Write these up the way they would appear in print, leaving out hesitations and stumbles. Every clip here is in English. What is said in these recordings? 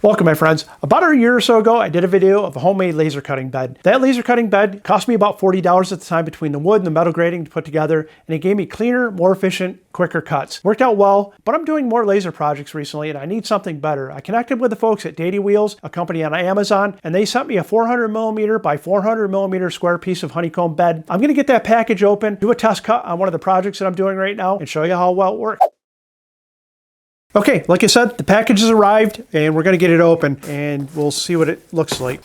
Welcome, my friends. About a year or so ago, I did a video of a homemade laser cutting bed. That laser cutting bed cost me about $40 at the time between the wood and the metal grating to put together, and it gave me cleaner, more efficient, quicker cuts. Worked out well, but I'm doing more laser projects recently and I need something better. I connected with the folks at Dadywheels, a company on Amazon, and they sent me a 400mm by 400mm square piece of honeycomb bed. I'm gonna get that package open, do a test cut on one of the projects that I'm doing right now, and show you how well it works. Okay, like I said, the package has arrived and we're gonna get it open and we'll see what it looks like.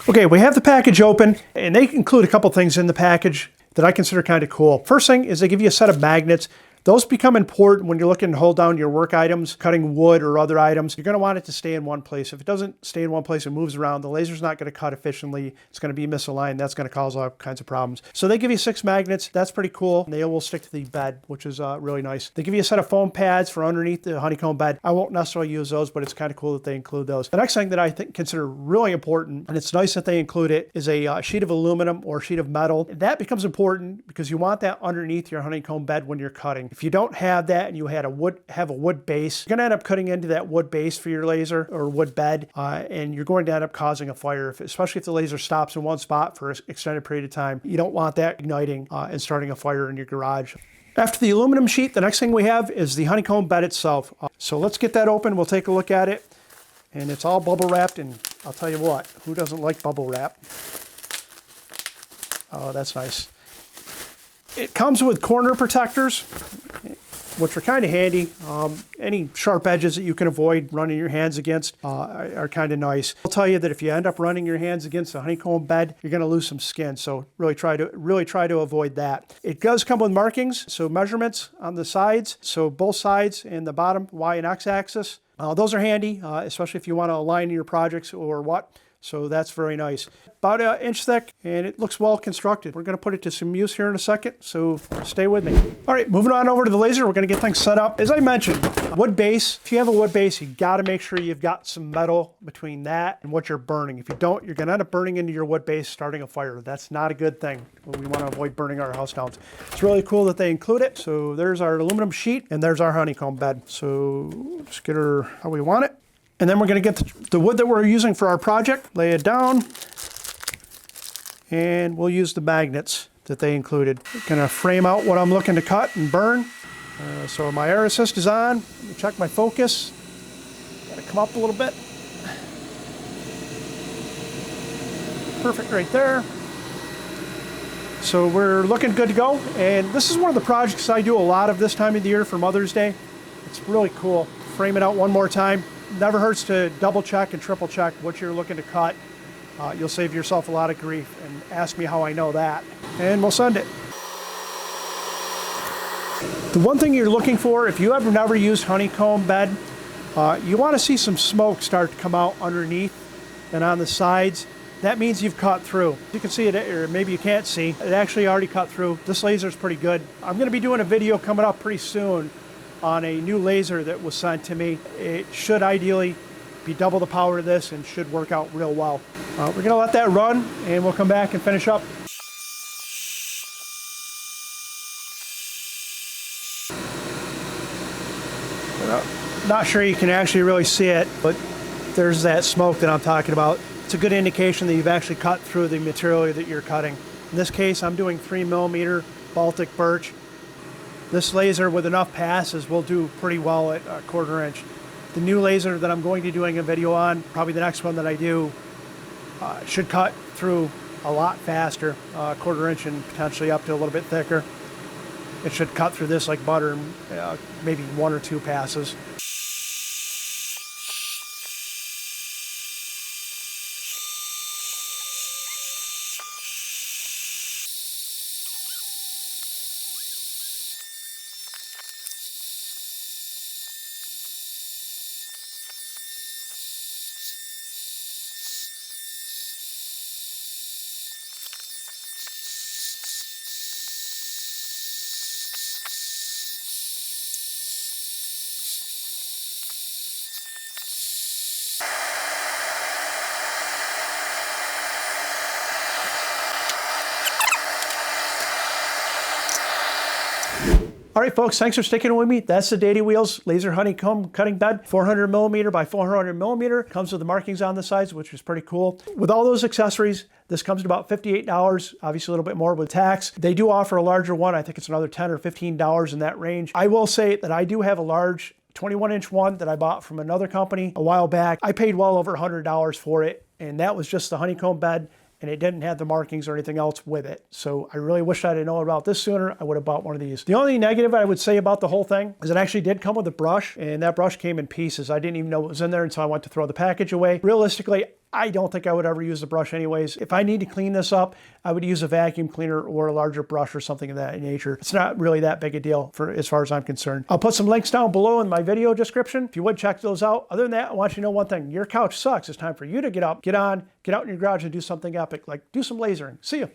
Okay, we have the package open and they include a couple things in the package that I consider kind of cool. First thing is they give you a set of magnets. Those become important when you're looking to hold down your work items, cutting wood or other items. You're going to want it to stay in one place. If it doesn't stay in one place and moves around, the laser's not going to cut efficiently. It's going to be misaligned. That's going to cause all kinds of problems. So they give you 6 magnets. That's pretty cool. They will stick to the bed, which is really nice. They give you a set of foam pads for underneath the honeycomb bed. I won't necessarily use those, but it's kind of cool that they include those. The next thing that I consider really important, and it's nice that they include it, is a sheet of aluminum or sheet of metal. That becomes important because you want that underneath your honeycomb bed when you're cutting. If you don't have that and you have a wood base, you're going to end up cutting into that wood base for your laser or wood bed, and you're going to end up causing a fire, especially if the laser stops in one spot for an extended period of time. You don't want that igniting and starting a fire in your garage. After the aluminum sheet, the next thing we have is the honeycomb bed itself. So let's get that open. We'll take a look at it. And it's all bubble wrapped, and I'll tell you what, who doesn't like bubble wrap? Oh, that's nice. It comes with corner protectors, which are kind of handy. Any sharp edges that you can avoid running your hands against are kind of nice. I'll tell you that if you end up running your hands against a honeycomb bed, you're going to lose some skin. So really try to avoid that. It does come with markings, so measurements on the sides. So both sides and the bottom Y and X axis. Those are handy, especially if you want to align your projects or what. So that's very nice. About an inch thick, and it looks well constructed. We're going to put it to some use here in a second, so stay with me. All right, moving on over to the laser, we're going to get things set up. As I mentioned, wood base. If you have a wood base, you got to make sure you've got some metal between that and what you're burning. If you don't, you're going to end up burning into your wood base, starting a fire. That's not a good thing. We want to avoid burning our house down. It's really cool that they include it. So there's our aluminum sheet, and there's our honeycomb bed. So just get her how we want it. And then we're going to get the wood that we're using for our project, lay it down, and we'll use the magnets that they included. I'm going to frame out what I'm looking to cut and burn. So my air assist is on. Let me check my focus. Got to come up a little bit. Perfect right there. So we're looking good to go. And this is one of the projects I do a lot of this time of the year for Mother's Day. It's really cool. Frame it out one more time. Never hurts to double check and triple check what you're looking to cut. You'll save yourself a lot of grief, and ask me how I know that. And we'll send it. The one thing you're looking for, if you have never used honeycomb bed, you want to see some smoke start to come out underneath and on the sides. That means you've cut through. You can see it, or maybe you can't see. It actually already cut through. This laser is pretty good. I'm going to be doing a video coming up pretty soon on a new laser that was sent to me. It should ideally be double the power of this and should work out real well. We're gonna let that run and we'll come back and finish up. Not sure you can actually really see it, but there's that smoke that I'm talking about. It's a good indication that you've actually cut through the material that you're cutting. In this case, I'm doing 3mm Baltic birch. This laser with enough passes will do pretty well at a 1/4 inch. The new laser that I'm going to be doing a video on, probably the next one that I do, should cut through a lot faster, 1/4 inch and potentially up to a little bit thicker. It should cut through this like butter, maybe 1 or 2 passes. All right, folks, thanks for sticking with me. That's the Dadywheels Laser Honeycomb Cutting Bed, 400 millimeter by 400 millimeter. Comes with the markings on the sides, which is pretty cool. With all those accessories, this comes to about $58, obviously a little bit more with tax. They do offer a larger one. I think it's another $10 or $15 in that range. I will say that I do have a large 21-inch one that I bought from another company a while back. I paid well over $100 for it, and that was just the honeycomb bed, and it didn't have the markings or anything else with it. So I really wish I'd known about this sooner. I would have bought one of these. The only negative I would say about the whole thing is it actually did come with a brush, and that brush came in pieces. I didn't even know what was in there until I went to throw the package away. Realistically, I don't think I would ever use the brush anyways. If I need to clean this up, I would use a vacuum cleaner or a larger brush or something of that nature. It's not really that big a deal for as far as I'm concerned. I'll put some links down below in my video description. If you would check those out. Other than that, I want you to know one thing. Your couch sucks. It's time for you to get up, get out in your garage and do something epic, like do some lasering. See you.